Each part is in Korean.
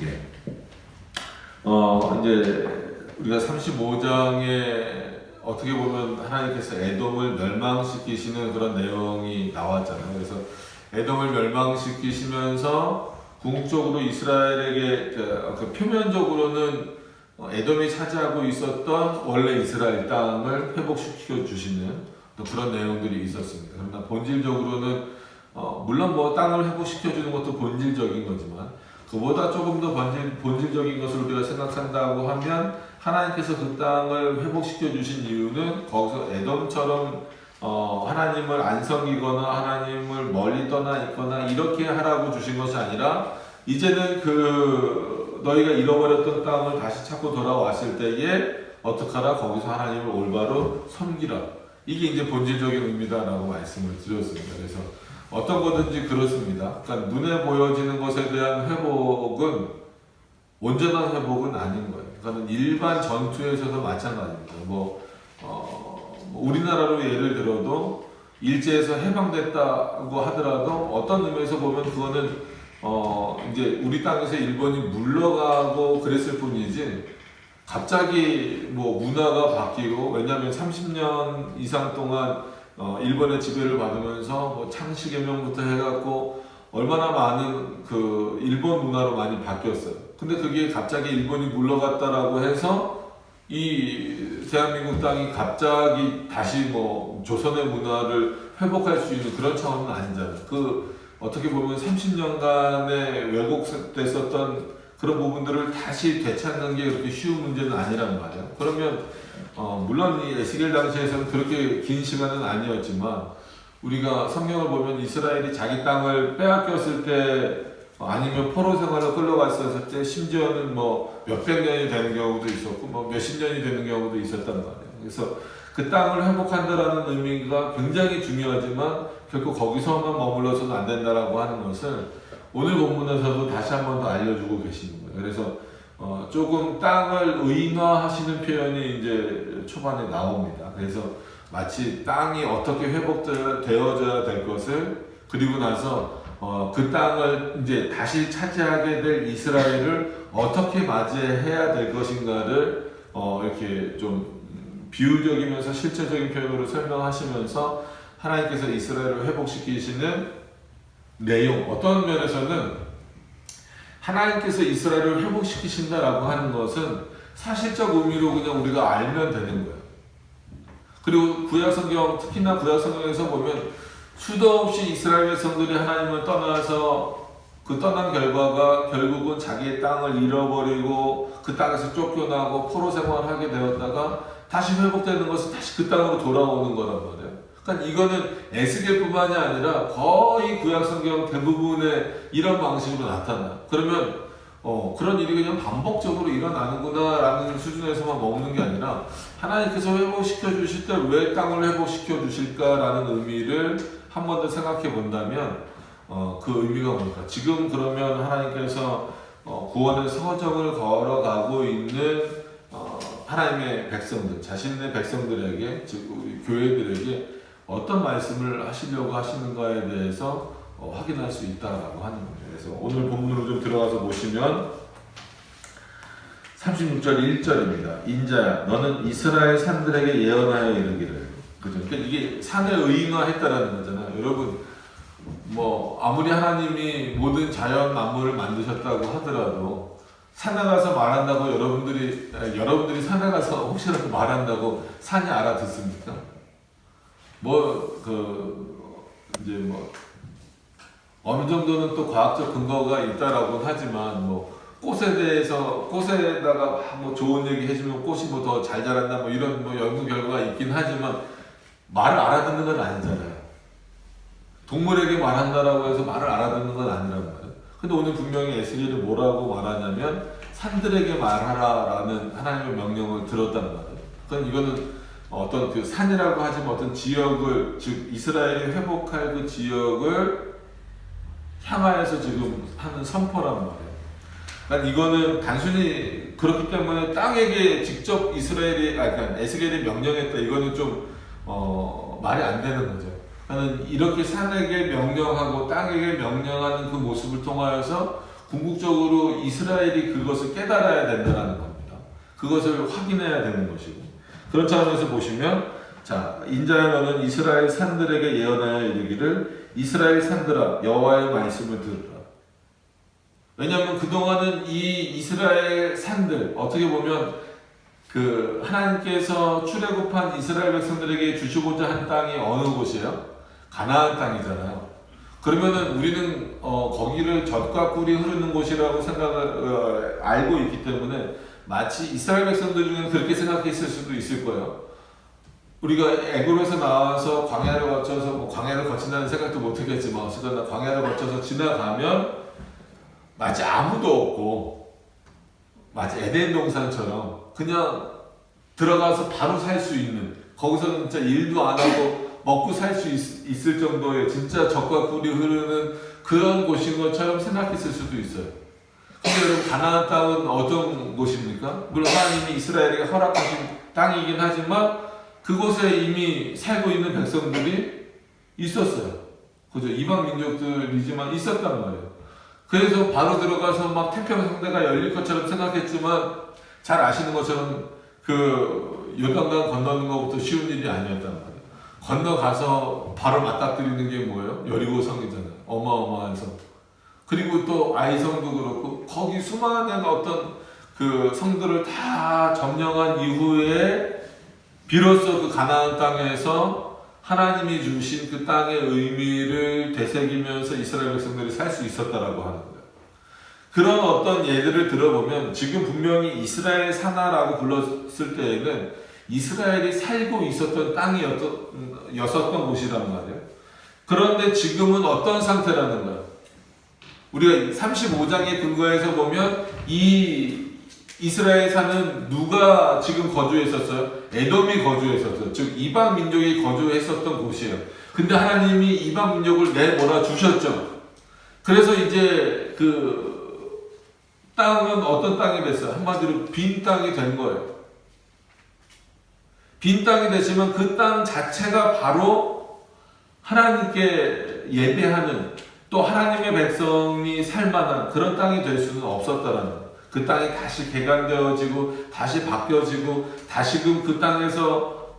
예. 이제 우리가 35장에 어떻게 보면 하나님께서 에돔을 멸망시키시는 그런 내용이 나왔잖아요. 그래서 에돔을 멸망시키시면서 궁극적으로 이스라엘에게 그 표면적으로는 에돔이 차지하고 있었던 원래 이스라엘 땅을 회복시켜 주시는 또 그런 내용들이 있었습니다. 그러나 본질적으로는 물론 뭐 땅을 회복시켜 주는 것도 본질적인 거지만 그보다 조금 더 본질적인 것을 우리가 생각한다고 하면 하나님께서 그 땅을 회복시켜 주신 이유는 거기서 에돔처럼 하나님을 안 섬기거나 하나님을 멀리 떠나 있거나 이렇게 하라고 주신 것이 아니라 이제는 그 너희가 잃어버렸던 땅을 다시 찾고 돌아왔을 때에 어떡하라? 거기서 하나님을 올바로 섬기라. 이게 이제 본질적인 의미다라고 말씀을 드렸습니다. 그래서 어떤 거든지 그렇습니다. 그러니까 눈에 보여지는 것에 대한 회복은 온전한 회복은 아닌 거예요. 그러니까 일반 전투에 있어서 마찬가지입니다. 우리나라로 예를 들어도 일제에서 해방됐다고 하더라도 어떤 의미에서 보면 그거는 이제 우리 땅에서 일본이 물러가고 그랬을 뿐이지 갑자기 뭐 문화가 바뀌고 왜냐하면 30년 이상 동안 일본의 지배를 받으면서 뭐 창씨개명부터 해갖고 얼마나 많은 그 일본 문화로 많이 바뀌었어요. 근데 그게 갑자기 일본이 물러갔다라고 해서 이 대한민국 땅이 갑자기 다시 뭐 조선의 문화를 회복할 수 있는 그런 차원은 아니잖아요. 어떻게 보면 30년간의 왜곡됐었던 그런 부분들을 다시 되찾는 게 그렇게 쉬운 문제는 아니란 말이에요. 그러면 물론 이 에스겔 당시에서는 그렇게 긴 시간은 아니었지만 우리가 성경을 보면 이스라엘이 자기 땅을 빼앗겼을 때 아니면 포로 생활로 끌려갔었을 때 심지어는 뭐 몇백 년이 되는 경우도 있었고 뭐 몇십 년이 되는 경우도 있었단 말이에요. 그래서 그 땅을 회복한다라는 의미가 굉장히 중요하지만 결코 거기서만 머물러서는 안 된다라고 하는 것을 오늘 본문에서도 다시 한 번 더 알려주고 계시는 거예요. 그래서 조금 땅을 의인화하시는 표현이 이제 초반에 나옵니다. 그래서 마치 땅이 어떻게 회복되어져야 될 것을 그리고 나서 그 땅을 이제 다시 차지하게 될 이스라엘을 어떻게 맞이해야 될 것인가를 이렇게 좀 비유적이면서 실체적인 표현으로 설명하시면서 하나님께서 이스라엘을 회복시키시는 내용, 어떤 면에서는 하나님께서 이스라엘을 회복시키신다라고 하는 것은 사실적 의미로 그냥 우리가 알면 되는 거예요. 그리고 구약성경, 특히나 구약성경에서 보면 수도 없이 이스라엘 백성들이 하나님을 떠나서 그 떠난 결과가 결국은 자기의 땅을 잃어버리고 그 땅에서 쫓겨나고 포로 생활하게 되었다가 다시 회복되는 것은 다시 그 땅으로 돌아오는 거란 말이에요. 그러니까 이거는 에스겔뿐만이 아니라 거의 구약성경 대부분의 이런 방식으로 나타나요. 그러면 그런 일이 그냥 반복적으로 일어나는구나 라는 수준에서만 머무는 게 아니라 하나님께서 회복시켜 주실 때 왜 땅을 회복시켜 주실까라는 의미를 한 번 더 생각해 본다면 그 의미가 뭘까? 지금 그러면 하나님께서 구원의 서정을 걸어가고 있는 하나님의 백성들, 자신의 백성들에게, 즉 우리 교회들에게 어떤 말씀을 하시려고 하시는가에 대해서 확인할 수 있다라고 하는 거예요. 그래서 오늘 본문으로 좀 들어가서 보시면 36절 1절입니다. 인자야, 너는 이스라엘 산들에게 예언하여 이르기를. 그죠? 그러니까 이게 산을 의인화했다라는 거잖아요. 여러분, 뭐 아무리 하나님이 모든 자연 만물을 만드셨다고 하더라도 산에 가서 말한다고 여러분들이 산에 가서 혹시라도 말한다고 산이 알아듣습니까? 이제 어느 정도는 또 과학적 근거가 있다라고 하지만 꽃에다가 뭐 좋은 얘기 해주면 꽃이 뭐 더 잘 자란다 뭐 이런 연구 결과가 있긴 하지만 말을 알아듣는 건 아니잖아요. 동물에게 말한다라고 해서 말을 알아듣는 건 아니란 말이에요. 근데 오늘 분명히 에스겔이 뭐라고 말하냐면 산들에게 말하라라는 하나님의 명령을 들었단 말이에요. 그러니까 이거는 어떤 그 산이라고 하지만 어떤 지역을, 즉 이스라엘이 회복할 그 지역을 향하여서 지금 하는 선포란 말이에요. 그러니까 이거는 단순히 그렇기 때문에 땅에게 직접 그러니까 에스겔이 명령했다, 이거는 좀 말이 안 되는 거죠. 나는 이렇게 산에게 명령하고 땅에게 명령하는 그 모습을 통하여서 궁극적으로 이스라엘이 그것을 깨달아야 된다는 겁니다. 그것을 확인해야 되는 것이고. 그런 차원에서 보시면, 자, 인자야 너는 이스라엘 산들에게 예언하여 이르기를 이스라엘 산들아 여호와의 말씀을 들으라. 왜냐하면 그동안은 이 이스라엘 산들, 어떻게 보면 그 하나님께서 출애굽한 이스라엘 백성들에게 주시고자 한 땅이 어느 곳이에요? 가나안 땅이잖아요. 그러면은 우리는 거기를 젖과 꿀이 흐르는 곳이라고 생각을 알고 있기 때문에 마치 이스라엘 백성들 중에는 그렇게 생각했을 수도 있을 거예요. 우리가 애굽에서 나와서 광야를 거쳐서 광야를 거친다는 생각도 못했겠지만 어쨌든 광야를 거쳐서 지나가면 마치 아무도 없고 마치 에덴 동산처럼 그냥 들어가서 바로 살 수 있는, 거기서는 진짜 일도 안 하고 먹고 살 수 있을 정도의 진짜 젖과 꿀이 흐르는 그런 곳인 것처럼 생각했을 수도 있어요. 근데 여러분 가나안 땅은 어떤 곳입니까? 물론 하나님이 이스라엘에게 허락하신 땅이긴 하지만 그곳에 이미 살고 있는 백성들이 있었어요. 그죠? 이방 민족들이지만 있었단 말이에요. 그래서 바로 들어가서 막 태평성대가 열릴 것처럼 생각했지만 잘 아시는 것처럼 그 요단강 건너는 것부터 쉬운 일이 아니었단 말이에요. 건너가서 바로 맞닥뜨리는 게 뭐예요? 여리고 성이잖아요. 어마어마한 성. 그리고 또 아이성도 그렇고 거기 수많은 어떤 그 성들을 다 점령한 이후에 비로소 그 가나안 땅에서 하나님이 주신 그 땅의 의미를 되새기면서 이스라엘 백성들이 살 수 있었다라고 하는 거예요. 그런 어떤 예들을 들어보면 지금 분명히 이스라엘 산하라고 불렀을 때에는 이스라엘이 살고 있었던 땅이었던 곳이란 말이에요. 그런데 지금은 어떤 상태라는 거예요? 우리가 35장의 근거에서 보면 이 이스라엘 산은 누가 지금 거주했었어요? 에돔이 거주했었어요. 즉 이방 민족이 거주했었던 곳이에요. 근데 하나님이 이방 민족을 내몰아 주셨죠. 그래서 이제 그 땅은 어떤 땅이 됐어요? 한마디로 빈 땅이 된 거예요. 빈 땅이 됐지만 그 땅 자체가 바로 하나님께 예배하는, 또 하나님의 백성이 살만한 그런 땅이 될 수는 없었다라는 거예요. 그 땅이 다시 개간되어지고 다시 바뀌어지고 다시금 그 땅에서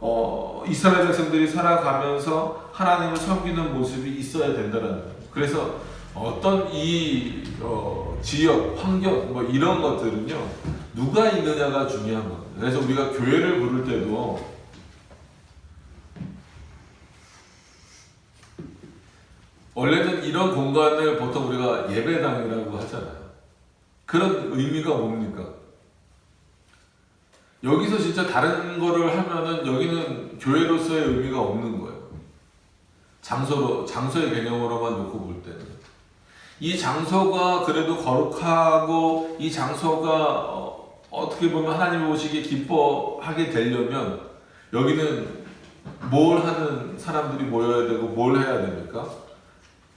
이스라엘 백성들이 살아가면서 하나님을 섬기는 모습이 있어야 된다는 거예요. 그래서 어떤 이 지역, 환경 뭐 이런 것들은요 누가 있느냐가 중요한 겁니다. 그래서 우리가 교회를 부를 때도 원래는 이런 공간을 보통 우리가 예배당이라고 하잖아요. 그런 의미가 뭡니까? 여기서 진짜 다른 거를 하면은 여기는 교회로서의 의미가 없는 거예요. 장소의 개념으로만 놓고 볼 때는. 이 장소가 그래도 거룩하고 이 장소가 어떻게 보면 하나님이 보시기에 기뻐하게 되려면 여기는 뭘 하는 사람들이 모여야 되고 뭘 해야 됩니까?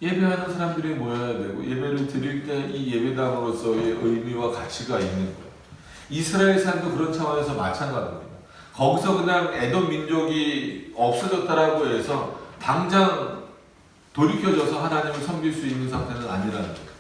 예배하는 사람들이 모여야 되고 예배를 드릴 때 이 예배당으로서의 의미와 가치가 있는 거예요. 이스라엘 산도 그런 차원에서 마찬가지입니다. 거기서 그냥 에돔 민족이 없어졌다라고 해서 당장 돌이켜져서 하나님을 섬길 수 있는 상태는 아니라는 거예요.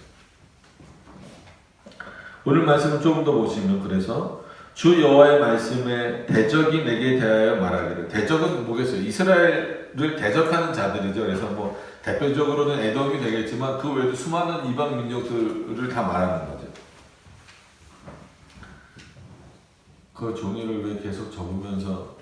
오늘 말씀을 조금 더 보시면 그래서 주 여호와의 말씀에 대적이 내게 대하여 말하기를. 대적은 뭐겠어요? 이스라엘을 대적하는 자들이죠. 그래서 뭐 대표적으로는 에돔이 되겠지만 그 외에도 수많은 이방 민족들을 다 말하는 거죠. 그 종이를 왜 계속 접으면서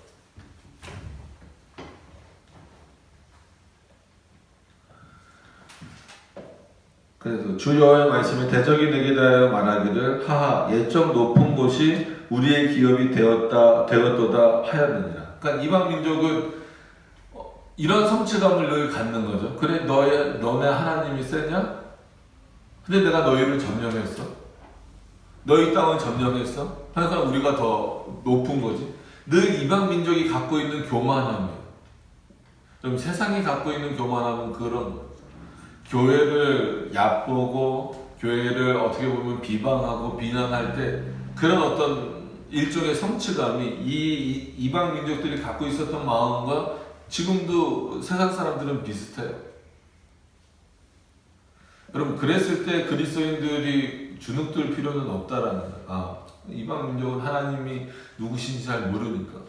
그래서 주 여호와의 말씀에 대적이 내게 대하여 말하기를 하하 옛적 높은 곳이 우리의 기업이 되었도다 하였느니라. 그러니까 이방 민족은 이런 성취감을 늘 갖는 거죠. 그래 너네 하나님이 세냐? 근데 내가 너희를 점령했어. 너희 땅을 점령했어. 그러니까 우리가 더 높은 거지. 늘 이방 민족이 갖고 있는 교만함이에요. 좀 세상이 갖고 있는 교만함은 그런 거예요. 교회를 얕보고 교회를 어떻게 보면 비방하고 비난할 때 그런 어떤 일종의 성취감이 이 이방 민족들이 갖고 있었던 마음과 지금도 세상 사람들은 비슷해요. 여러분 그랬을 때 그리스도인들이 주눅들 필요는 없다라는 거예요. 이방 민족은 하나님이 누구신지 잘 모르니까.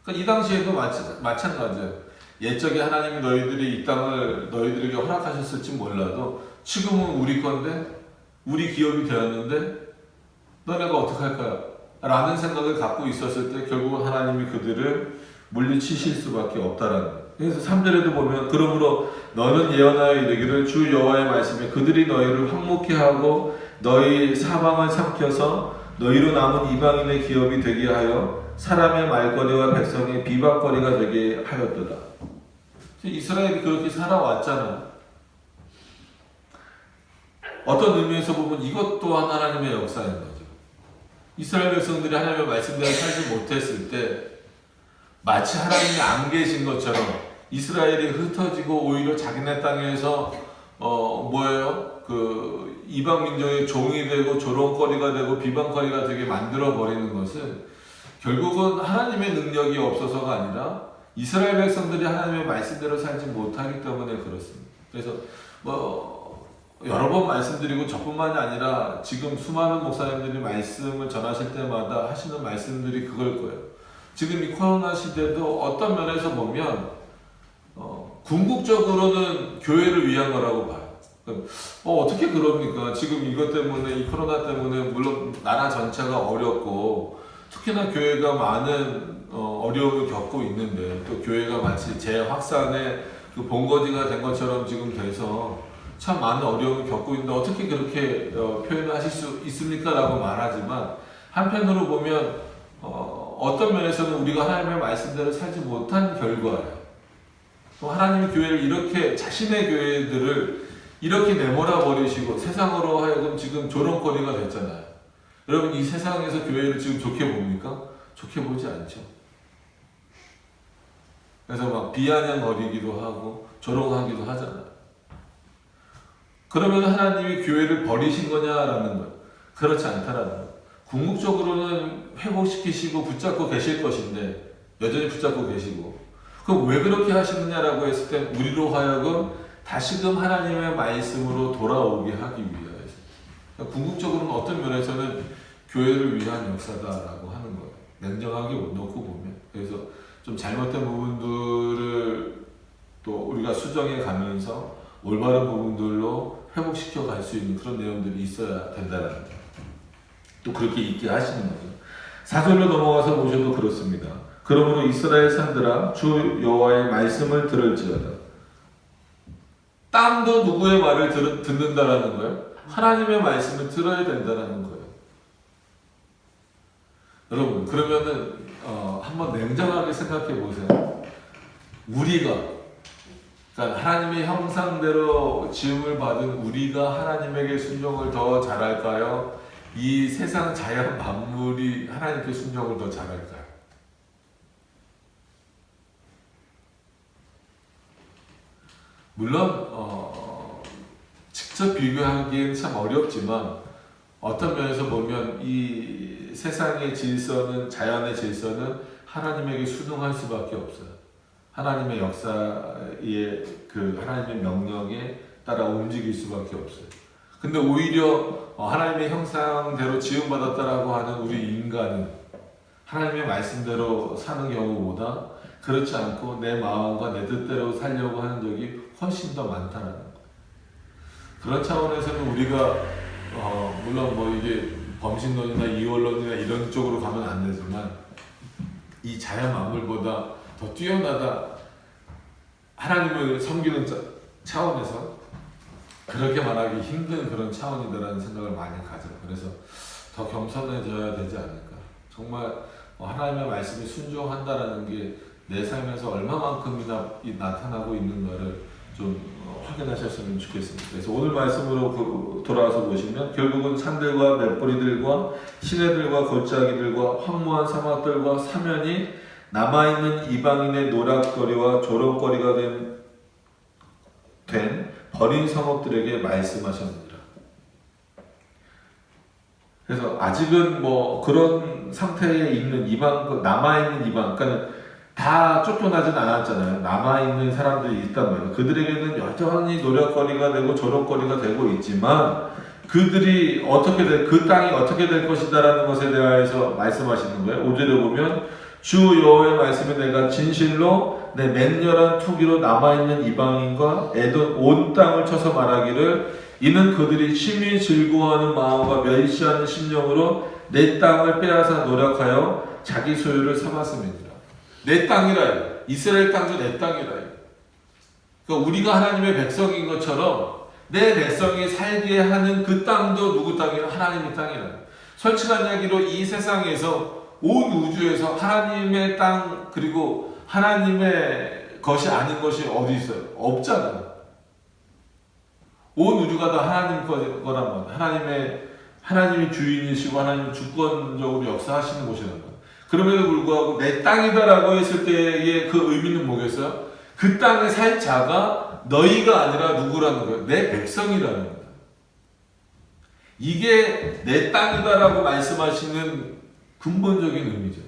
그러니까 이 당시에도 마찬가지예요. 옛적에 하나님이 너희들이 이 땅을 너희들에게 허락하셨을지 몰라도 지금은 우리 건데 우리 기업이 되었는데 너네가 어떡할까요? 라는 생각을 갖고 있었을 때 결국은 하나님이 그들을 물리치실 수밖에 없다라는 거예요. 그래서 3절에도 보면 그러므로 너는 예언하여 이르기를 주 여호와의 말씀에 그들이 너희를 황목케 하고 너희 사방을 삼켜서 너희로 남은 이방인의 기업이 되게 하여 사람의 말거리와 백성의 비박거리가 되게 하였도다. 이스라엘이 그렇게 살아왔잖아요. 어떤 의미에서 보면 이것 또한 하나님의 역사인 거죠. 이스라엘 백성들이 하나님의 말씀대로 살지 못했을 때 마치 하나님이 안 계신 것처럼 이스라엘이 흩어지고 오히려 자기네 땅에서 이방 민족의 종이 되고 조롱거리가 되고 비방거리가 되게 만들어 버리는 것은 결국은 하나님의 능력이 없어서가 아니라 이스라엘 백성들이 하나님의 말씀대로 살지 못하기 때문에 그렇습니다. 그래서 여러 번 말씀드리고 저뿐만이 아니라 지금 수많은 목사님들이 말씀을 전하실 때마다 하시는 말씀들이 그걸 거예요. 지금 이 코로나 시대도 어떤 면에서 보면 궁극적으로는 교회를 위한 거라고 봐요. 어떻게 그럽니까? 지금 이것 때문에 이 코로나 때문에 물론 나라 전체가 어렵고 특히나 교회가 많은 어려움을 겪고 있는데 또 교회가 마치 재확산의 그 본거지가 된 것처럼 지금 돼서 참 많은 어려움을 겪고 있는데 어떻게 그렇게 표현을 하실 수 있습니까? 라고 말하지만 한편으로 보면 어떤 면에서는 우리가 하나님의 말씀대로 살지 못한 결과예요. 하나님의 교회를 이렇게 자신의 교회들을 이렇게 내몰아 버리시고 세상으로 하여금 지금 조롱거리가 됐잖아요. 여러분 이 세상에서 교회를 지금 좋게 봅니까? 좋게 보지 않죠. 그래서 막 비아냥거리기도 하고 조롱하기도 하잖아요. 그러면 하나님이 교회를 버리신 거냐라는 거예요. 그렇지 않다라는 거예요. 궁극적으로는 회복시키시고 붙잡고 계실 것인데 여전히 붙잡고 계시고 그럼 왜 그렇게 하시느냐라고 했을 때 우리로 하여금 다시금 하나님의 말씀으로 돌아오게 하기 위하여서 그러니까 궁극적으로는 어떤 면에서는 교회를 위한 역사다라고 하는 거예요. 냉정하게 놓고 보면. 그래서 좀 잘못된 부분들을 또 우리가 수정해 가면서 올바른 부분들로 회복시켜 갈 수 있는 그런 내용들이 있어야 된다는 거예요. 또 그렇게 있게 하시는 거죠. 4절로 넘어가서 보셔도 그렇습니다. 그러므로 이스라엘 산들아 주 여호와의 말씀을 들을지어다. 땅도 누구의 말을 듣는다라는 거예요? 하나님의 말씀을 들어야 된다는 거예요. 여러분 그러면은 한번 냉정하게 생각해 보세요. 그러니까 하나님의 형상대로 지음을 받은 우리가 하나님에게 순종을 더 잘할까요? 이 세상 자연 만물이 하나님께 순종을 더 잘할까요? 물론 직접 비교하기엔 참 어렵지만 어떤 면에서 보면 이 세상의 질서는 자연의 질서는 하나님에게 순응할 수밖에 없어요. 하나님의 역사의 그 하나님의 명령에 따라 움직일 수밖에 없어요. 근데 오히려 하나님의 형상대로 지음받았다라고 하는 우리 인간은 하나님의 말씀대로 사는 경우보다 그렇지 않고 내 마음과 내 뜻대로 살려고 하는 적이 훨씬 더 많다는 거예요. 그런 차원에서는 우리가 물론 이게 범신론이나 이원론이나 이런 쪽으로 가면 안 되지만 이 자연 만물보다 더 뛰어나다 하나님을 섬기는 차원에서 그렇게 말하기 힘든 그런 차원이다라는 생각을 많이 가져요. 그래서 더 겸손해져야 되지 않을까. 정말 하나님의 말씀에 순종한다라는 게 내 삶에서 얼마만큼이나 나타나고 있는가를 좀 확인하셨으면 좋겠습니다. 그래서 오늘 말씀으로 돌아와서 보시면 결국은 산들과 맷뿌리들과 시내들과 골짜기들과 황무한 사막들과 사면이 남아있는 이방인의 노략거리와 조롱거리가 된 버린 성읍들에게 말씀하셨느니라. 그래서 아직은 그런 상태에 있는 이방, 남아있는 이방, 그러니까 다 쫓겨나진 않았잖아요. 남아있는 사람들이 있단 말이에요. 그들에게는 여전히 노력거리가 되고 조력거리가 되고 있지만 그들이 그 땅이 어떻게 될 것이다라는 것에 대해서 말씀하시는 거예요. 5절에 보면 주 여호와의 말씀에 내가 진실로 내 맹렬한 투기로 남아있는 이방인과 에돔 온 땅을 쳐서 말하기를 이는 그들이 심히 즐거워하는 마음과 멸시하는 심령으로 내 땅을 빼앗아 노력하여 자기 소유를 삼았음이니라. 내 땅이라. 이스라엘 땅도 내 땅이라. 그러니까 우리가 하나님의 백성인 것처럼 내 백성이 살게 하는 그 땅도 누구 땅이라? 하나님의 땅이라. 솔직한 이야기로 이 세상에서 온 우주에서 하나님의 땅 그리고 하나님의 것이 아닌 것이 어디 있어요? 없잖아요. 온 우주가 다 하나님 거란 말이에요. 하나님이 주인이시고 하나님이 주권적으로 역사하시는 곳이란 말이에요. 그럼에도 불구하고 내 땅이다라고 했을 때의 그 의미는 뭐겠어요? 그 땅에 살 자가 너희가 아니라 누구라는 거예요? 내 백성이라는 거예요. 이게 내 땅이다라고 말씀하시는 근본적인 의미죠.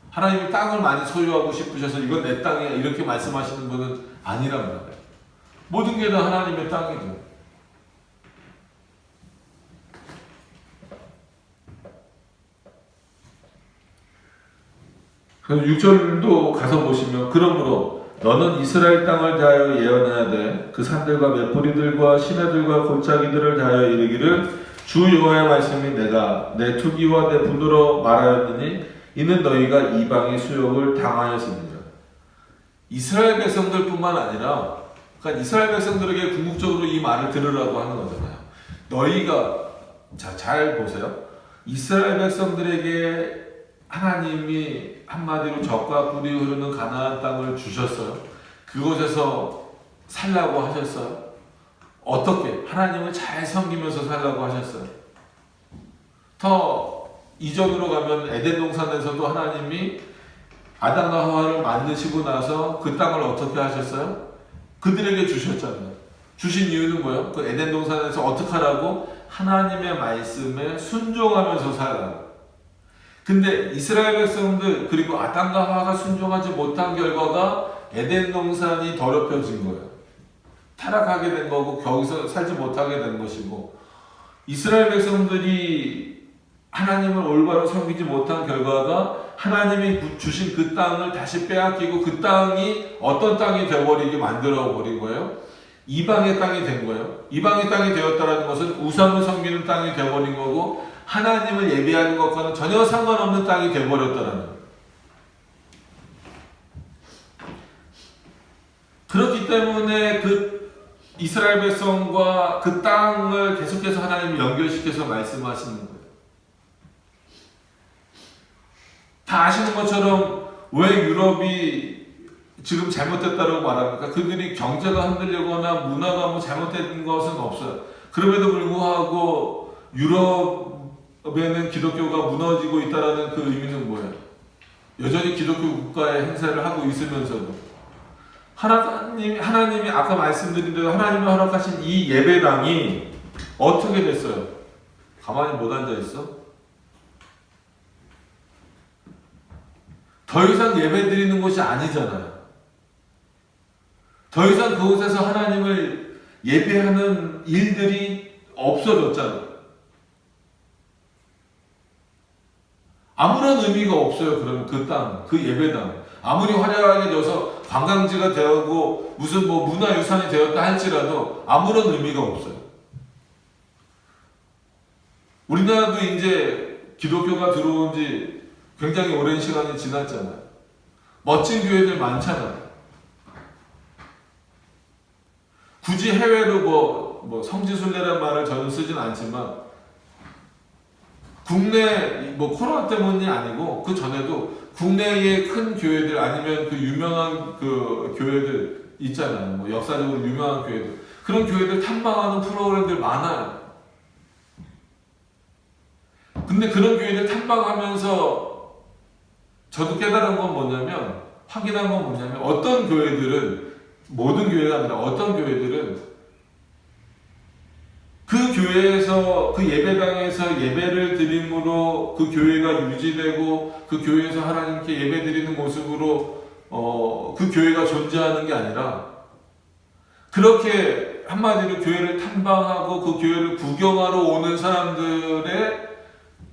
하나님이 땅을 많이 소유하고 싶으셔서 이건 내 땅이야 이렇게 말씀하시는 분은 아니란 말이에요. 모든 게 다 하나님의 땅이죠. 그래서 6절도 가서 보시면 그러므로 너는 이스라엘 땅을 대하여 예언해야 돼. 그 산들과 맷뿌리들과 시내들과 골짜기들을 대하여 이르기를 주 여호와의 말씀이 내가 내 투기와 내 분노로 말하였느니 이는 너희가 이방의 수욕을 당하였습니다. 이스라엘 백성들뿐만 아니라 그러니까 이스라엘 백성들에게 궁극적으로 이 말을 들으라고 하는 거잖아요. 너희가 잘 보세요. 이스라엘 백성들에게 하나님이 한마디로 젖과 꿀이 흐르는 가나안 땅을 주셨어요. 그곳에서 살라고 하셨어요. 어떻게? 하나님을 잘 섬기면서 살라고 하셨어요. 더 이전으로 가면 에덴 동산에서도 하나님이 아담과 하와를 만드시고 나서 그 땅을 어떻게 하셨어요? 그들에게 주셨잖아요. 주신 이유는 뭐예요? 그 에덴 동산에서 어떻게 하라고? 하나님의 말씀에 순종하면서 살라고. 근데 이스라엘 백성들 그리고 아담과 하와가 순종하지 못한 결과가 에덴 동산이 더럽혀진 거예요. 타락하게 된 거고 거기서 살지 못하게 된 것이고 이스라엘 백성들이 하나님을 올바로 섬기지 못한 결과가 하나님이 주신 그 땅을 다시 빼앗기고 그 땅이 어떤 땅이 되어버리게 만들어 버린 거예요? 이방의 땅이 된 거예요. 이방의 땅이 되었다는 것은 우상을 섬기는 땅이 되어버린 거고 하나님을 예배하는 것과는 전혀 상관없는 땅이 되어버렸다는 거예요. 그렇기 때문에 그 이스라엘 백성과 그 땅을 계속해서 하나님이 연결시켜서 말씀하시는 거예요. 다 아시는 것처럼 왜 유럽이 지금 잘못됐다고 말합니까? 그들이 경제가 흔들리거나 문화가 뭐 잘못된 것은 없어요. 그럼에도 불구하고 유럽에는 기독교가 무너지고 있다는 그 의미는 뭐예요? 여전히 기독교 국가의 행세를 하고 있으면서도 하나님이 아까 말씀드린 대로 하나님이 허락하신 이 예배당이 어떻게 됐어요? 가만히 못 앉아있어? 더 이상 예배드리는 곳이 아니잖아요. 더 이상 그곳에서 하나님을 예배하는 일들이 없어졌잖아요. 아무런 의미가 없어요. 그러면 그 땅, 그 예배당. 아무리 화려하게 져서 관광지가 되고 무슨 뭐 문화유산이 되었다 할지라도 아무런 의미가 없어요. 우리나라도 이제 기독교가 들어온 지 굉장히 오랜 시간이 지났잖아요. 멋진 교회들 많잖아요. 굳이 해외로 뭐 성지순례라는 말을 저는 쓰진 않지만 국내 뭐 코로나 때문이 아니고 그 전에도 국내의 큰 교회들 아니면 그 유명한 그 교회들 있잖아요. 뭐 역사적으로 유명한 교회들 그런 교회들 탐방하는 프로그램들 많아요. 근데 그런 교회들 탐방하면서 저도 깨달은 건 뭐냐면 확인한 건 뭐냐면 어떤 교회들은 모든 교회가 아니라 어떤 교회들은 그 교회에서 그 예배당에서 예배를 드림으로 그 교회가 유지되고 그 교회에서 하나님께 예배 드리는 모습으로 그 교회가 존재하는 게 아니라 그렇게 한마디로 교회를 탐방하고 그 교회를 구경하러 오는 사람들의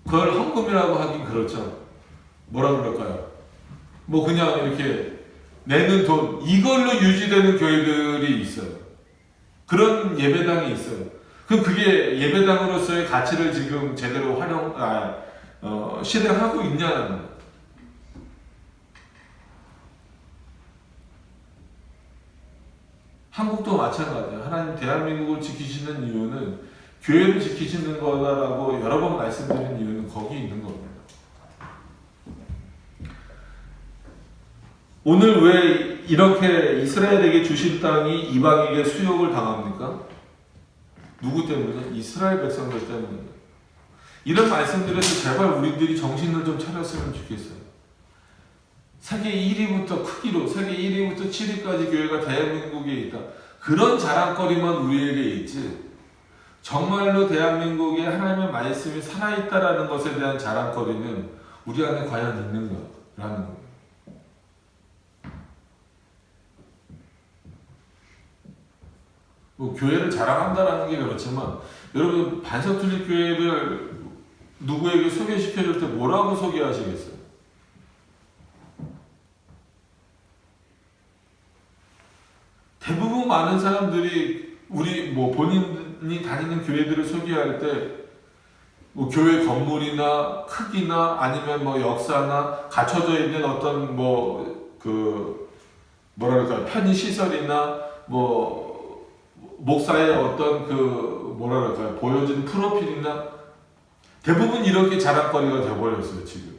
그걸 헌금이라고 하긴 그렇죠. 뭐라 그럴까요? 뭐 그냥 이렇게 내는 돈 이걸로 유지되는 교회들이 있어요. 그런 예배당이 있어요. 그럼 그게 예배당으로서의 가치를 지금 제대로 실행하고 있냐는 거예요. 한국도 마찬가지예요. 하나님 대한민국을 지키시는 이유는 교회를 지키시는 거다라고 여러 번 말씀드린 이유는 거기 있는 겁니다. 오늘 왜 이렇게 이스라엘에게 주신 땅이 이방에게 수욕을 당합니까? 누구 때문에? 이스라엘 백성들 때문에. 이런 말씀들에서 제발 우리들이 정신을 좀 차렸으면 좋겠어요. 세계 1위부터 크기로 세계 1위부터 7위까지 교회가 대한민국에 있다. 그런 자랑거리만 우리에게 있지. 정말로 대한민국에 하나님의 말씀이 살아있다라는 것에 대한 자랑거리는 우리 안에 과연 있는가라는 거예요. 뭐 교회를 자랑한다라는 게 그렇지만 여러분 반석툴립 교회를 누구에게 소개시켜줄 때 뭐라고 소개하시겠어요? 대부분 많은 사람들이 우리 뭐 본인이 다니는 교회들을 소개할 때 뭐 교회 건물이나 크기나 아니면 뭐 역사나 갖춰져 있는 어떤 뭐랄까 편의 시설이나 뭐 목사의 어떤 뭐랄까 보여진 프로필이나 대부분 이렇게 자랑거리가 되어버렸어요 지금.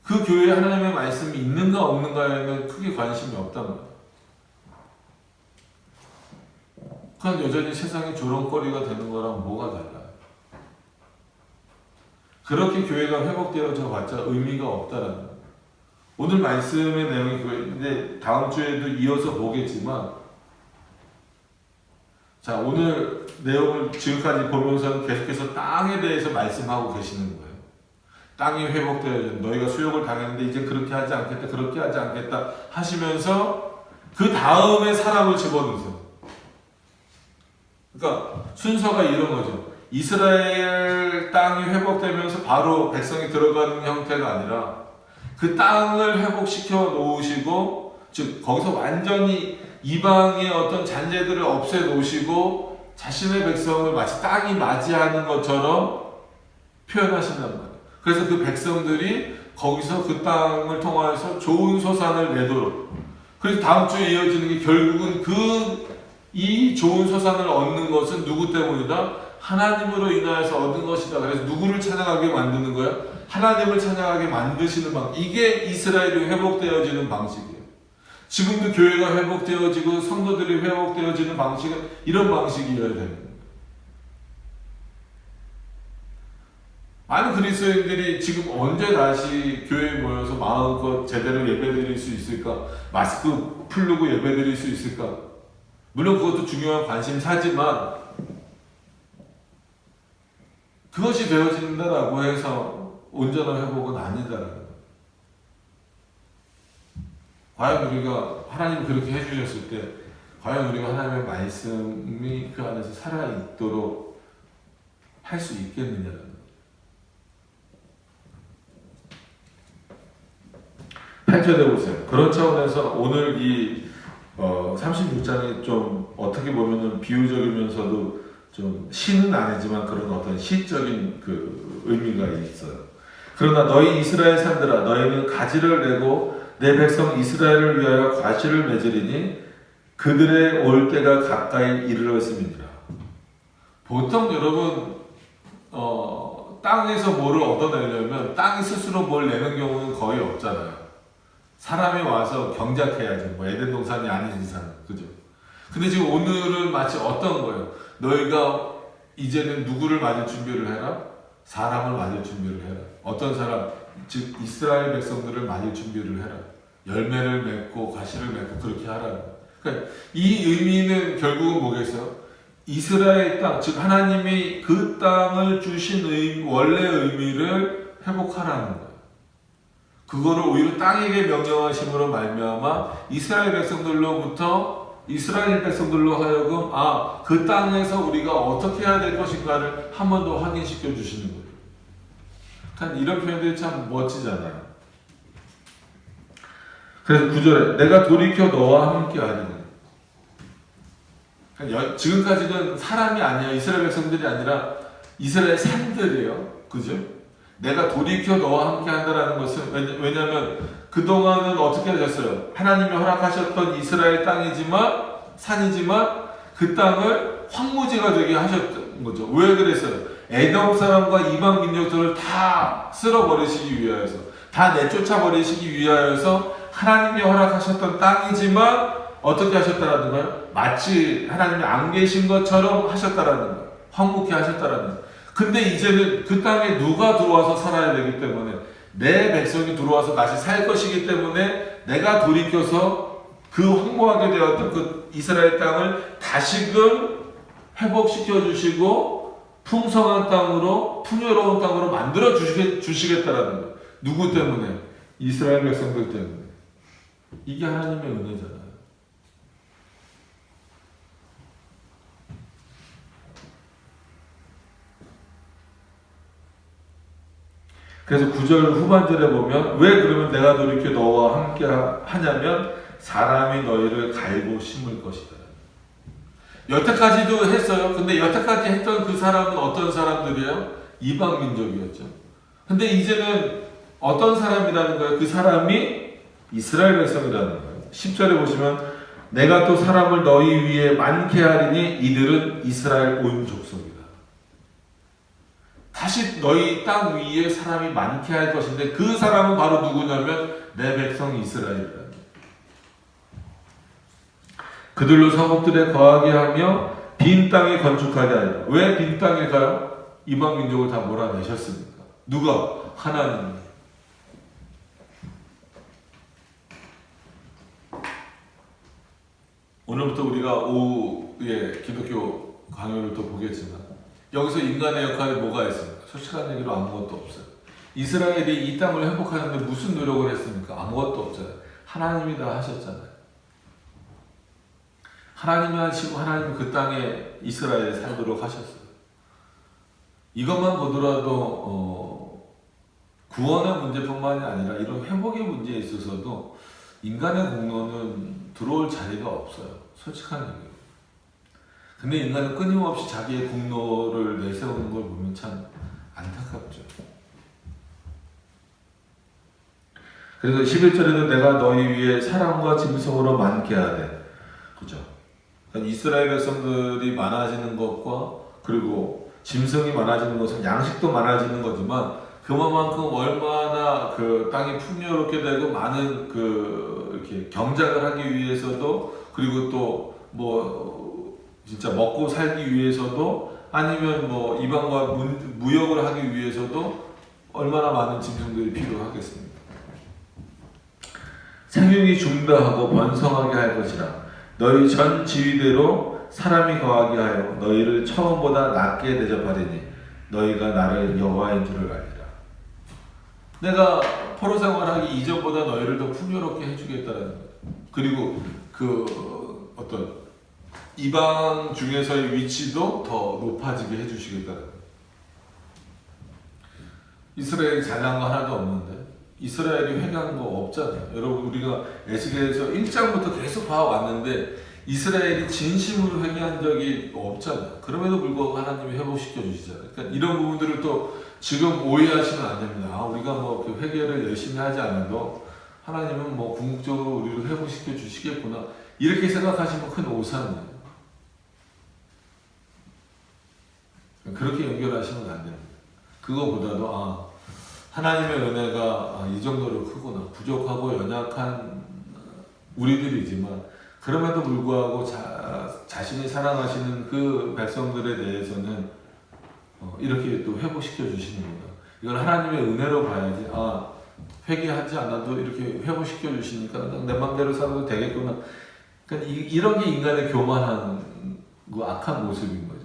그 교회에 하나님의 말씀이 있는가 없는가에는 크게 관심이 없단 말이에요. 그건 여전히 세상의 조롱거리가 되는 거랑 뭐가 달라요? 그렇게 교회가 회복되어져 봤자 의미가 없다라는 거예요. 오늘 말씀의 내용이 그거인데 다음 주에도 이어서 보겠지만 자 오늘 내용을 지금까지 보면서는 계속해서 땅에 대해서 말씀하고 계시는 거예요. 땅이 회복되어져 너희가 수욕을 당했는데 이제 그렇게 하지 않겠다 그렇게 하지 않겠다 하시면서 그 다음에 사람을 집어넣으세요. 그러니까 순서가 이런 거죠. 이스라엘 땅이 회복되면서 바로 백성이 들어가는 형태가 아니라 그 땅을 회복시켜 놓으시고 즉 거기서 완전히 이방의 어떤 잔재들을 없애 놓으시고 자신의 백성을 마치 땅이 맞이하는 것처럼 표현하신단 말이에요. 그래서 그 백성들이 거기서 그 땅을 통해서 좋은 소산을 내도록 그래서 다음 주에 이어지는 게 결국은 이 좋은 소산을 얻는 것은 누구 때문이다? 하나님으로 인하여서 얻은 것이다. 그래서 누구를 찬양하게 만드는 거야? 하나님을 찬양하게 만드시는 방식. 이게 이스라엘이 회복되어지는 방식이에요. 지금도 교회가 회복되어지고 성도들이 회복되어지는 방식은 이런 방식이어야 되는 거예요. 많은 그리스도인들이 지금 언제 다시 교회에 모여서 마음껏 제대로 예배드릴 수 있을까? 마스크 풀고 예배드릴 수 있을까? 물론 그것도 중요한 관심사지만 그것이 되어진다라고 해서 온전한 회복은 아니다라는 거예요. 과연 우리가 하나님이 그렇게 해주셨을 때 과연 우리가 하나님의 말씀이 그 안에서 살아있도록 할 수 있겠느냐라는 거예요. 8절에 보세요. 그런 차원에서 오늘 이 36장이 좀 어떻게 보면은 비유적이면서도 좀 시는 아니지만 그런 어떤 시적인 그 의미가 있어요. 그러나 너희 이스라엘 산들아 너희는 가지를 내고 내 백성 이스라엘을 위하여 과실을 맺으리니 그들의 올 때가 가까이 이르렀음이니라. 보통 여러분 땅에서 뭐를 얻어내려면 땅이 스스로 뭘 내는 경우는 거의 없잖아요. 사람이 와서 경작해야지. 뭐 에덴 동산이 아닌 이상, 그죠? 근데 지금 오늘은 마치 어떤 거예요? 너희가 이제는 누구를 맞을 준비를 해라? 사람을 맞을 준비를 해라. 어떤 사람, 즉 이스라엘 백성들을 맞을 준비를 해라. 열매를 맺고 과실을 맺고 그렇게 하라. 그러니까 이 의미는 결국은 뭐겠어요? 이스라엘 땅, 즉 하나님이 그 땅을 주신 원래 의미를 회복하라는 거예요. 그거를 오히려 땅에게 명령하심으로 말미암아 이스라엘 백성들로 하여금 그 땅에서 우리가 어떻게 해야 될 것인가를 한 번 더 확인시켜 주시는 거예요. 그러니까 이런 표현들이 참 멋지잖아요. 그래서 9절에 내가 돌이켜 너와 함께 하리니. 그러니까 지금까지는 사람이 아니에요. 이스라엘 백성들이 아니라 이스라엘 산들이에요. 그죠? 내가 돌이켜 너와 함께 한다라는 것은 왜냐하면 그동안은 어떻게 하셨어요? 하나님이 허락하셨던 이스라엘 산이지만 그 땅을 황무지가 되게 하셨던 거죠. 왜 그랬어요? 에돔 사람과 이방 민족들을 다 쓸어버리시기 위하여서, 다 내쫓아버리시기 위하여서 하나님이 허락하셨던 땅이지만 어떻게 하셨다라는 거예요? 마치 하나님이 안 계신 것처럼 하셨다라는 거예요. 황무케 하셨다라는 거예요. 근데 이제는 그 땅에 누가 들어와서 살아야 되기 때문에, 내 백성이 들어와서 다시 살 것이기 때문에 내가 돌이켜서 그 황무하게 되었던 그 이스라엘 땅을 다시금 회복시켜 주시고 풍성한 땅으로, 풍요로운 땅으로 만들어 주시겠다라는 거예요. 누구 때문에? 이스라엘 백성들 때문에. 이게 하나님의 은혜잖아요. 그래서 9절 후반절에 보면 왜 그러면 내가 돌이켜 너와 함께 하냐면 사람이 너희를 갈고 심을 것이다. 여태까지도 했어요. 근데 여태까지 했던 그 사람은 어떤 사람들이에요? 이방 민족이었죠. 근데 이제는 어떤 사람이라는 거예요? 그 사람이 이스라엘 백성이라는 거예요. 10절에 보시면 내가 또 사람을 너희 위에 많게 하리니 이들은 이스라엘 온 족속이다. 다시 너희 땅 위에 사람이 많게 할 것인데 그 사람은 바로 누구냐면 내 백성 이스라엘이다. 그들로 성읍들에 거하게 하며 빈 땅에 건축하게 하리라. 왜 빈 땅일까요? 이방 민족을 다 몰아내셨으니까. 누가? 하나님이. 오늘부터 우리가 오후에 기독교 강요를 또 보겠지만 여기서 인간의 역할이 뭐가 있습니까? 솔직한 얘기로 아무것도 없어요. 이스라엘이 이 땅을 회복하는데 무슨 노력을 했습니까? 아무것도 없잖아요. 하나님이 다 하셨잖아요. 하나님이 하시고 하나님이 그 땅에 이스라엘에 살도록 하셨어요. 이것만 보더라도 구원의 문제뿐만이 아니라 이런 회복의 문제에 있어서도 인간의 공로는 들어올 자리가 없어요. 솔직한 얘기예요. 근데 인간은 끊임없이 자기의 공로를 내세우는 걸 보면 참 안타깝죠. 그래서 11절에는 내가 너희 위에 사랑과 짐승으로 많게 하되, 그죠? 그러니까 이스라엘 백성들이 많아지는 것과 그리고 짐승이 많아지는 것은 양식도 많아지는 거지만 그만큼 얼마나 그 땅이 풍요롭게 되고 많은 이렇게 경작을 하기 위해서도 그리고 또 진짜 먹고 살기 위해서도 아니면 이방과 무역을 하기 위해서도 얼마나 많은 짐승들이 필요하겠습니까? 생육이 중다하고 번성하게 할 것이라. 너희 전 지위대로 사람이 거하게 하여 너희를 처음보다 낮게 대접하리니 너희가 나를 여호와인 줄을 알리라. 내가 포로 생활하기 이전보다 너희를 더 풍요롭게 해주겠다는 거예요. 그리고 어떤 이방 중에서의 위치도 더 높아지게 해주시겠다는 거예요. 이스라엘이 잘난 거 하나도 없는데 이스라엘이 회개한 거 없잖아요. 여러분 우리가 에스겔에서 1장부터 계속 봐왔는데 이스라엘이 진심으로 회개한 적이 없잖아요. 그럼에도 불구하고 하나님이 회복시켜 주시잖아요. 그러니까 이런 부분들을 또 지금 오해하시면 안 됩니다. 우리가 그 회개를 열심히 하지 않아도 하나님은 궁극적으로 우리를 회복시켜 주시겠구나. 이렇게 생각하시면 큰 오산이에요. 그렇게 연결하시면 안 됩니다. 그거보다도 하나님의 은혜가 이 정도로 크구나. 부족하고 연약한 우리들이지만 그럼에도 불구하고 자신이 사랑하시는 그 백성들에 대해서는 이렇게 또 회복시켜 주시는구나. 이걸 하나님의 은혜로 봐야지. 회개하지 않아도 이렇게 회복시켜 주시니까 내 맘대로 살아도 되겠구나. 그러니까 이런 게 인간의 교만한 악한 모습인 거죠.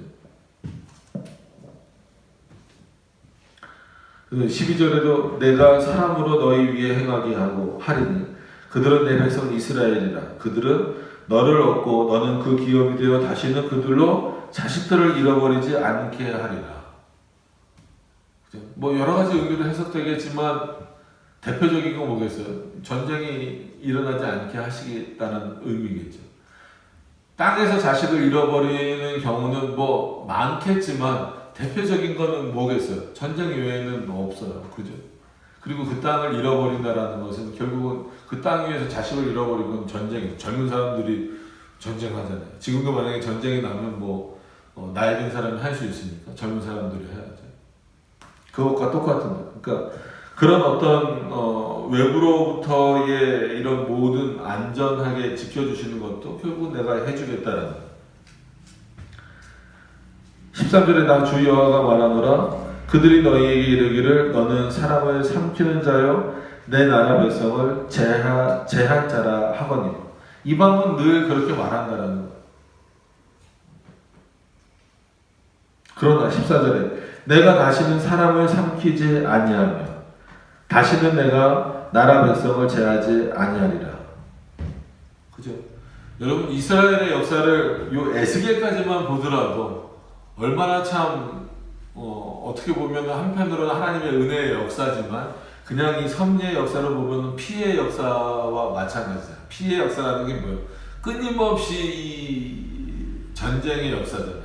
12절에도 내가 사람으로 너희 위에 행하게 하고 하리니 그들은 내 백성 이스라엘이라. 그들은 너를 얻고 너는 그 기업이 되어 다시는 그들로 자식들을 잃어버리지 않게 하리라. 뭐 여러 가지 의미로 해석되겠지만 대표적인 건 뭐겠어요? 전쟁이 일어나지 않게 하시겠다는 의미겠죠. 땅에서 자식을 잃어버리는 경우는 뭐 많겠지만 대표적인 거는 뭐겠어요? 전쟁 외에는 없어요. 그죠? 그리고 그 땅을 잃어버린다라는 것은 결국은 그 땅 위에서 자식을 잃어버린 건 전쟁이죠. 젊은 사람들이 전쟁하잖아요. 지금도 만약에 전쟁이 나면 나이 든 사람이 할 수 있으니까 젊은 사람들이 해야죠. 그것과 똑같은 거예요. 그러니까 그런 어떤 외부로부터의 이런 모든 안전하게 지켜주시는 것도 결국 내가 해주겠다라는 거예요. 13절에 나 주 여호와가 말하노라. 그들이 너희에게 이르기를 너는 사람을 삼키는 자요 내 나라 백성을 제한 자라 하거니. 이방은 늘 그렇게 말한다라는 거예요. 그러나 14절에 내가 다시는 사람을 삼키지 아니하며 다시는 내가 나라 백성을 제하지 아니하리라. 그죠? 여러분 이스라엘의 역사를 요 에스겔까지만 보더라도 얼마나 참 어떻게 보면 한편으로는 하나님의 은혜의 역사지만 그냥 이 섭리의 역사를 보면 피해의 역사와 마찬가지야. 피해의 역사라는 게 뭐예요? 끊임없이 이 전쟁의 역사잖아요.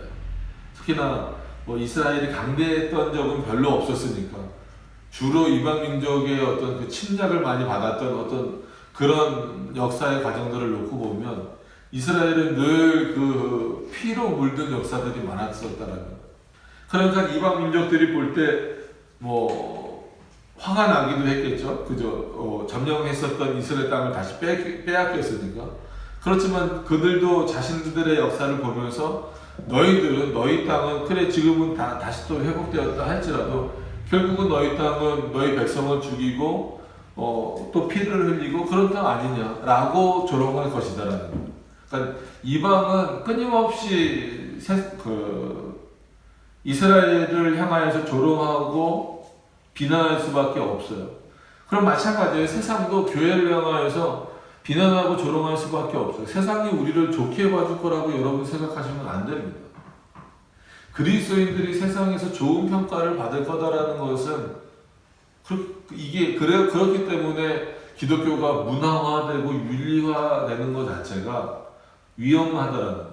특히나 이스라엘이 강대했던 적은 별로 없었으니까 주로 이방 민족의 어떤 그 침략을 많이 받았던 어떤 그런 역사의 과정들을 놓고 보면 이스라엘은 늘 그 피로 물든 역사들이 많았었다라는 거예요. 그러니까 이방 민족들이 볼 때 화가 나기도 했겠죠. 그죠? 점령했었던 이스라엘 땅을 다시 빼앗겼으니까. 그렇지만 그들도 자신들의 역사를 보면서 너희들은 너희 땅은 그래 지금은 다시 또 회복되었다 할지라도 결국은 너희 땅은 너희 백성을 죽이고 또 피를 흘리고 그런 땅 아니냐라고 조롱할 것이다라는 거예요. 그러니까 이방은 끊임없이 이스라엘을 향하여서 조롱하고 비난할 수밖에 없어요. 그럼 마찬가지예요. 세상도 교회를 향하여서 비난하고 조롱할 수밖에 없어요. 세상이 우리를 좋게 봐줄 거라고 여러분 생각하시면 안 됩니다. 그리스도인들이 세상에서 좋은 평가를 받을 거다라는 것은 그렇기 때문에 기독교가 문화화되고 윤리화되는 것 자체가 위험하다라는 거예요.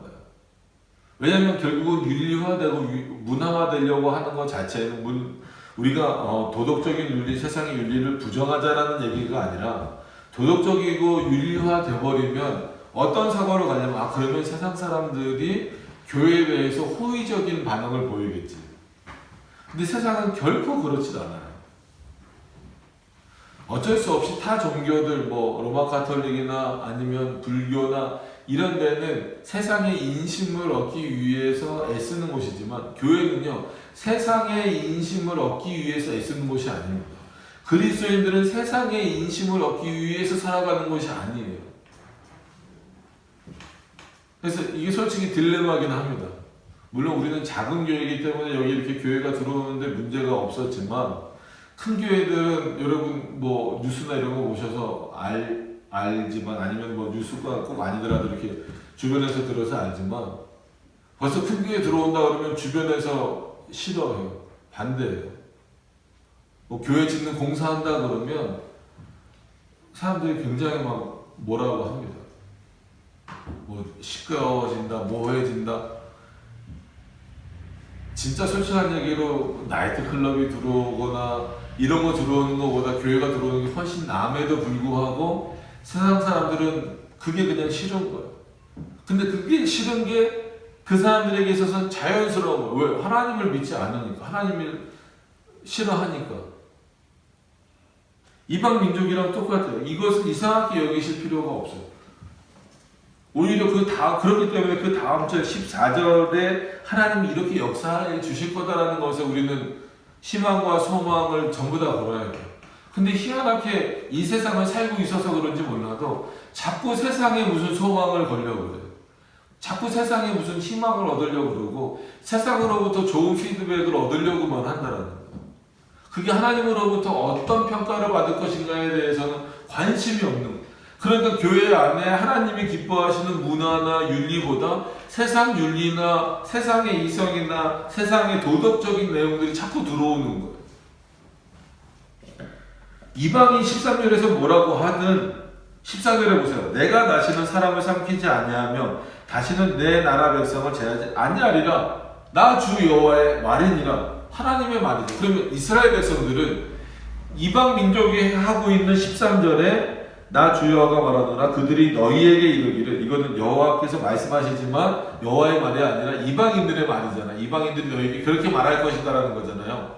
왜냐하면 결국은 윤리화되고 문화화되려고 하는 것 자체는 우리가 도덕적인 윤리, 세상의 윤리를 부정하자라는 얘기가 아니라 도덕적이고 윤리화돼 버리면 어떤 사고를 가냐면 그러면 세상 사람들이 교회에 대해서 호의적인 반응을 보이겠지. 근데 세상은 결코 그렇지 않아요. 어쩔 수 없이 타 종교들 로마 가톨릭이나 아니면 불교나 이런 데는 세상의 인심을 얻기 위해서 애쓰는 곳이지만 교회는요 세상의 인심을 얻기 위해서 애쓰는 곳이 아닙니다. 그리스도인들은 세상의 인심을 얻기 위해서 살아가는 것이 아니에요. 그래서 이게 솔직히 딜레마긴 합니다. 물론 우리는 작은 교회이기 때문에 여기 이렇게 교회가 들어오는데 문제가 없었지만 큰 교회들은 여러분 뉴스나 이런 거 보셔서 알지만 아니면 뉴스가 꼭 아니더라도 이렇게 주변에서 들어서 알지만 벌써 큰 교회 들어온다 그러면 주변에서 싫어해요. 반대해요. 교회 짓는 공사한다 그러면 사람들이 굉장히 뭐라고 합니다. 시끄러워진다, 모호해진다. 진짜 솔직한 얘기로 나이트클럽이 들어오거나 이런 거 들어오는 것보다 교회가 들어오는 게 훨씬 남에도 불구하고 세상 사람들은 그게 그냥 싫은 거예요. 근데 그게 싫은 게 그 사람들에게 있어서는 자연스러운 거예요. 왜? 하나님을 믿지 않으니까. 하나님을 싫어하니까. 이방 민족이랑 똑같아요. 이것을 이상하게 여기실 필요가 없어요. 오히려 그렇기 때문에 그 다음 절 14절에 하나님이 이렇게 역사해 주실 거다라는 것에 우리는 희망과 소망을 전부 다 걸어야 돼요. 근데 희한하게 이 세상을 살고 있어서 그런지 몰라도 자꾸 세상에 무슨 소망을 걸려고 그래요. 자꾸 세상에 무슨 희망을 얻으려고 그러고 세상으로부터 좋은 피드백을 얻으려고만 한다라는 거예요. 그게 하나님으로부터 어떤 평가를 받을 것인가에 대해서는 관심이 없는 거예요. 그러니까 교회 안에 하나님이 기뻐하시는 문화나 윤리보다 세상 윤리나 세상의 이성이나 세상의 도덕적인 내용들이 자꾸 들어오는 거예요. 이방인 13절에서 뭐라고 하든 14절에 보세요. 내가 다시는 사람을 삼키지 아니하며 다시는 내 나라 백성을 제하지 아니하리라. 나 주 여호와의 말이니라. 하나님의 말이죠. 그러면 이스라엘 백성들은 이방 민족이 하고 있는 13절에 나 주 여호와가 말하노라 그들이 너희에게 이르기를, 이거는 여호와께서 말씀하시지만 여호와의 말이 아니라 이방인들의 말이잖아. 이방인들이 너희에게 그렇게 말할 것이다라는 거잖아요.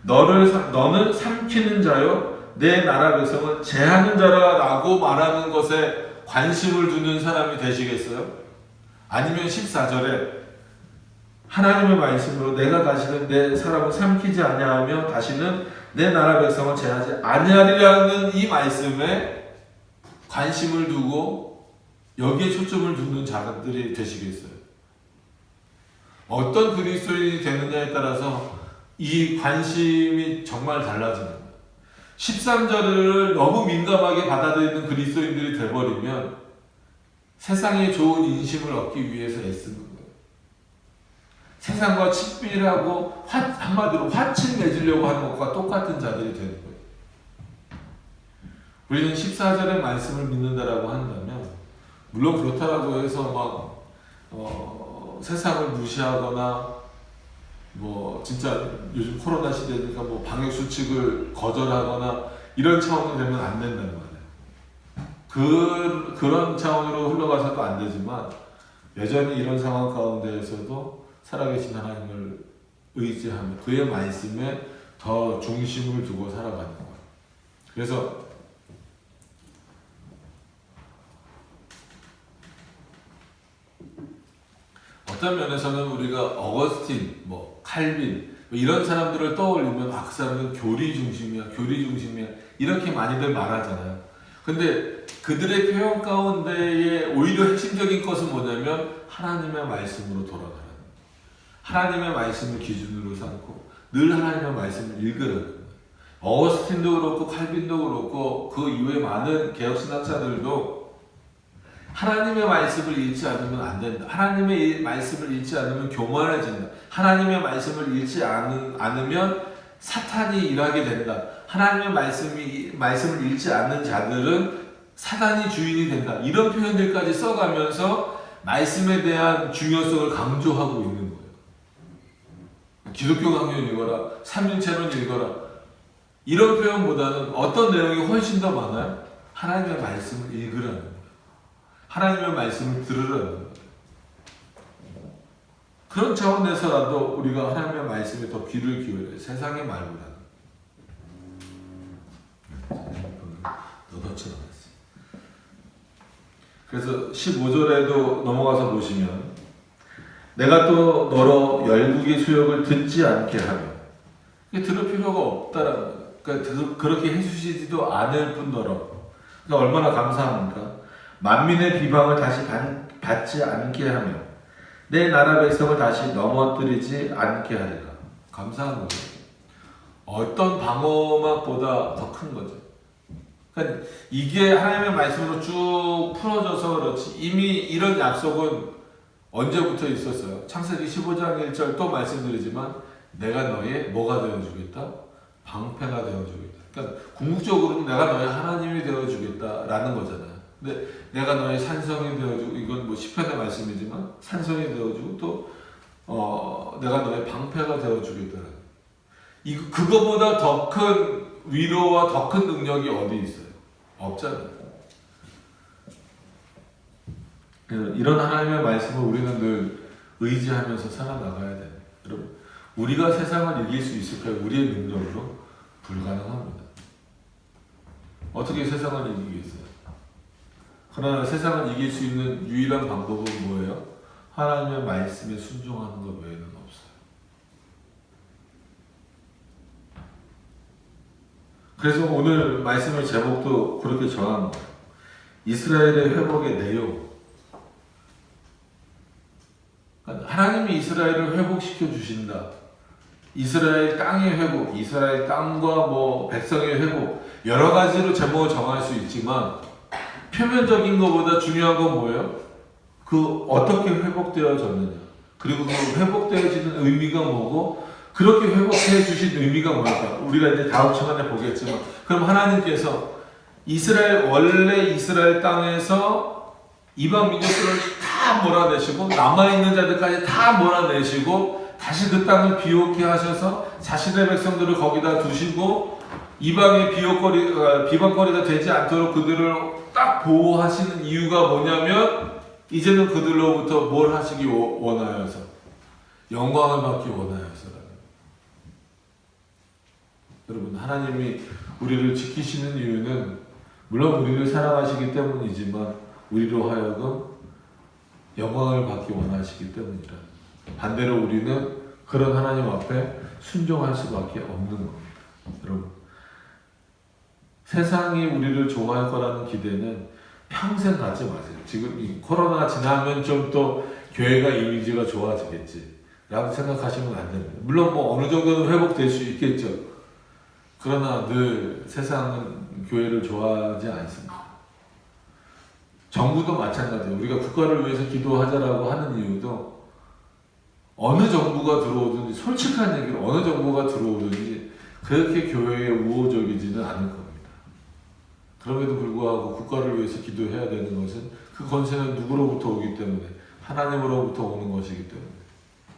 너는 삼키는 자요 내 나라 백성을 제하는 자라라고 말하는 것에 관심을 두는 사람이 되시겠어요? 아니면 14절에 하나님의 말씀으로 내가 다시는 내 사람을 삼키지 아니하며 다시는 내 나라 백성을 제하지 아니하리라는 이 말씀에 관심을 두고 여기에 초점을 두는 자들이 되시겠어요? 어떤 그리스도인이 되느냐에 따라서 이 관심이 정말 달라지는 거예요. 13절을 너무 민감하게 받아들이는 그리스도인들이 되어버리면 세상에 좋은 인심을 얻기 위해서 애쓰는 거예요. 세상과 친밀하고 한마디로 화친 맺으려고 하는 것과 똑같은 자들이 되는 거예요. 우리는 14절의 말씀을 믿는다라고 한다면 물론 그렇다라고 해서 막 세상을 무시하거나 뭐 진짜 요즘 코로나 시대니까 뭐 방역 수칙을 거절하거나 이런 차원이 되면 안 된다는 말이에요. 그런 차원으로 흘러가서도 안 되지만 여전히 이런 상황 가운데에서도 살아계신 하나님을 의지하며 그의 말씀에 더 중심을 두고 살아가는 거예요. 그래서 어떤 면에서는 우리가 어거스틴, 칼빈 이런 사람들을 떠올리면 그 사람은 교리 중심이야 이렇게 많이들 말하잖아요. 근데 그들의 표현 가운데에 오히려 핵심적인 것은 뭐냐면 하나님의 말씀으로 돌아가는 거예요. 하나님의 말씀을 기준으로 삼고 늘 하나님의 말씀을 읽으라는 거예요. 어거스틴도 그렇고 칼빈도 그렇고 그 이후에 많은 개혁신학자들도 하나님의 말씀을 읽지 않으면 안 된다. 하나님의 말씀을 읽지 않으면 교만해진다. 하나님의 말씀을 읽지 않으면 사탄이 일하게 된다. 하나님의 말씀을 읽지 않는 자들은 사단이 주인이 된다. 이런 표현들까지 써가면서 말씀에 대한 중요성을 강조하고 있는 거예요. 기독교 강론 읽어라. 삼일체론 읽어라. 이런 표현보다는 어떤 내용이 훨씬 더 많아요? 하나님의 말씀을 읽으라는 거예요. 하나님의 말씀을 들으라는 거예요. 그런 차원에서라도 우리가 하나님의 말씀에 더 귀를 기울여요. 세상의 말보다는. 너도처럼 했어. 그래서 15절에도 넘어가서 보시면 내가 또 너로 열국의 수욕을 듣지 않게 하며, 들을 필요가 없다라는 거예요. 그러니까 그렇게 해주시지도 않을 뿐더러, 그러니까 얼마나 감사합니까? 만민의 비방을 다시 받지 않게 하며 내 나라 백성을 다시 넘어뜨리지 않게 하리라. 감사한 거죠. 어떤 방어막보다 더 큰 거죠. 그러니까 이게 하나님의 말씀으로 쭉 풀어져서 그렇지 이미 이런 약속은 언제부터 있었어요? 창세기 15장 1절 또 말씀드리지만 내가 너의 뭐가 되어주겠다? 방패가 되어주겠다. 그러니까 궁극적으로는 내가 너의 하나님이 되어주겠다라는 거잖아요. 근데 내가 너의 산성이 되어주고, 이건 시편의 말씀이지만 산성이 되어주고 또 내가 너의 방패가 되어주겠다라는. 그거보다 더 큰 위로와 더 큰 능력이 어디 있어요? 없잖아요. 이런 하나님의 말씀을 우리는 늘 의지하면서 살아나가야 돼요. 여러분, 우리가 세상을 이길 수 있을까요? 우리의 능력으로? 불가능합니다. 어떻게 세상을 이기겠어요? 그러나 세상을 이길 수 있는 유일한 방법은 뭐예요? 하나님의 말씀에 순종하는 것 외에는 없어요. 그래서 오늘 말씀의 제목도 그렇게 정한 거예요. 이스라엘의 회복의 내용. 하나님이 이스라엘을 회복시켜 주신다. 이스라엘 땅의 회복, 이스라엘 땅과 백성의 회복, 여러 가지로 제목을 정할 수 있지만 표면적인 것보다 중요한 건 뭐예요? 그 어떻게 회복되어졌느냐, 그리고 그 회복되어지는 의미가 뭐고, 그렇게 회복해 주신 의미가 뭘까? 우리가 이제 다음 시간에 보겠지만, 그럼 하나님께서 원래 이스라엘 땅에서 이방 민족들을 다 몰아내시고 남아있는 자들까지 다 몰아내시고 다시 그 땅을 비옥게 하셔서 자신의 백성들을 거기다 두시고 이방의 비방거리가 되지 않도록 그들을 딱 보호하시는 이유가 뭐냐면, 이제는 그들로부터 뭘 하시기 원하여서, 영광을 받기 원하여서라는. 여러분, 하나님이 우리를 지키시는 이유는 물론 우리를 사랑하시기 때문이지만 우리로 하여금 영광을 받기 원하시기 때문이라. 반대로 우리는 그런 하나님 앞에 순종할 수밖에 없는 겁니다. 여러분, 세상이 우리를 좋아할 거라는 기대는 평생 갖지 마세요. 지금 이 코로나가 지나면 좀 또 교회가 이미지가 좋아지겠지 라고 생각하시면 안 됩니다. 물론 어느 정도는 회복될 수 있겠죠. 그러나 늘 세상은 교회를 좋아하지 않습니다. 정부도 마찬가지예요. 우리가 국가를 위해서 기도하자라고 하는 이유도 어느 정부가 들어오든지, 솔직한 얘기로 어느 정부가 들어오든지 그렇게 교회에 우호적이지는 않을 겁니다. 그럼에도 불구하고 국가를 위해서 기도해야 되는 것은 그 권세는 누구로부터 오기 때문에 하나님으로부터 오는 것이기 때문에,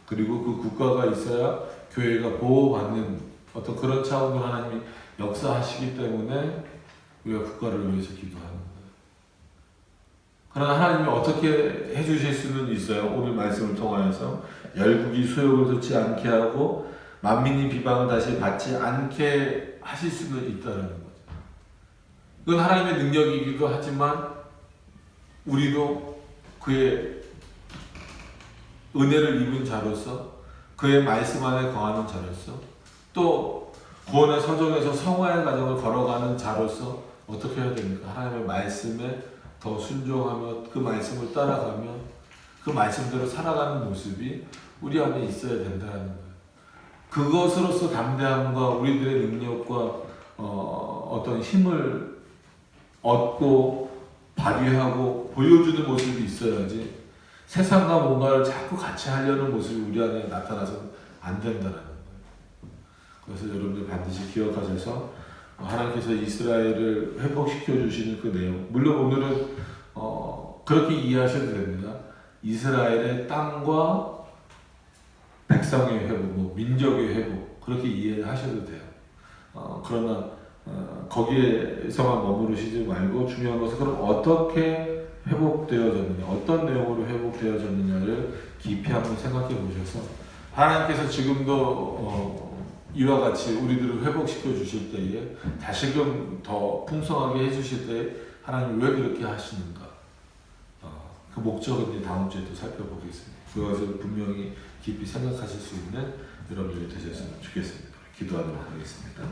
그리고 그 국가가 있어야 교회가 보호받는 어떤 그런 차원으로 하나님이 역사하시기 때문에 우리가 국가를 위해서 기도하는 거예요. 그러나 하나님이 어떻게 해주실 수는 있어요. 오늘 말씀을 통하여서 열국이 수욕을 듣지 않게 하고 만민이 비방을 다시 받지 않게 하실 수는 있다는 거죠. 그건 하나님의 능력이기도 하지만 우리도 그의 은혜를 입은 자로서, 그의 말씀 안에 거하는 자로서, 또 구원의 서정에서 성화의 과정을 걸어가는 자로서 어떻게 해야 됩니까? 하나님의 말씀에 더 순종하며 그 말씀을 따라가며 그 말씀대로 살아가는 모습이 우리 안에 있어야 된다는 거예요. 그것으로서 담대함과 우리들의 능력과 어떤 힘을 얻고 발휘하고 보여주는 모습이 있어야지 세상과 뭔가를 자꾸 같이 하려는 모습이 우리 안에 나타나서는 안 된다는 거예요. 그래서 여러분들 반드시 기억하셔서 하나님께서 이스라엘을 회복시켜 주시는 그 내용, 물론 오늘은 그렇게 이해하셔도 됩니다. 이스라엘의 땅과 백성의 회복, 민족의 회복, 그렇게 이해하셔도 돼요. 그러나 거기에서만 머무르시지 말고 중요한 것은 그럼 어떻게 회복되어졌느냐, 어떤 내용으로 회복되어졌느냐를 깊이 한번 생각해 보셔서 하나님께서 지금도 이와 같이 우리들을 회복시켜 주실 때에 다시금 더 풍성하게 해주실 때 하나님 왜 그렇게 하시는가, 그 목적은 다음 주에 또 살펴보겠습니다. 그것을 분명히 깊이 생각하실 수 있는 여러분들이 되셨으면 좋겠습니다. 기도하도록 하겠습니다.